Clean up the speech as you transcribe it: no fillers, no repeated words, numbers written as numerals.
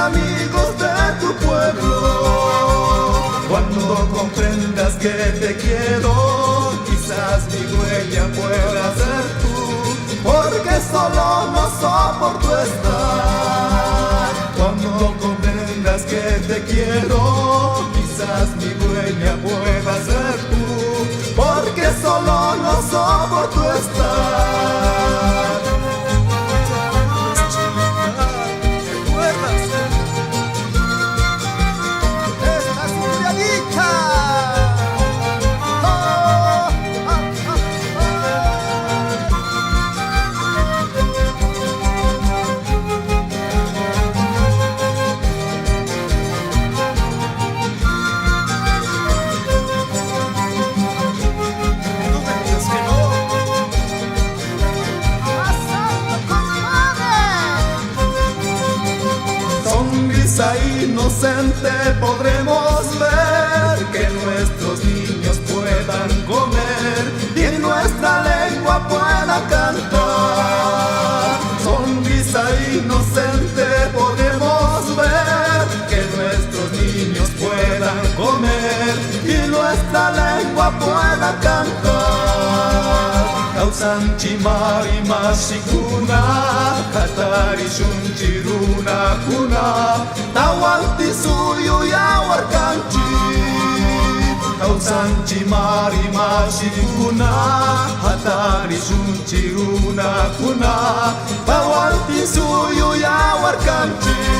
amigos de tu pueblo. Cuando comprendas que te quiero, quizás mi dueña pueda ser tú, porque solo no soporto estar. Cuando comprendas que te quiero, quizás mi dueña pueda ser tú, porque solo no soporto estar. Sonrisa inocente podremos ver que nuestros niños puedan comer y en nuestra lengua puedan cantar. Sonrisa inocente podemos ver que nuestros niños puedan comer y nuestra lengua pueda cantar. Kausan chimari mashikuna, katari shunchiruna kuna, tawanti suyu yawarkanchi. Kausan chimari mashikuna, katari shunchiruna kuna, tawanti suyu yawarkanchi.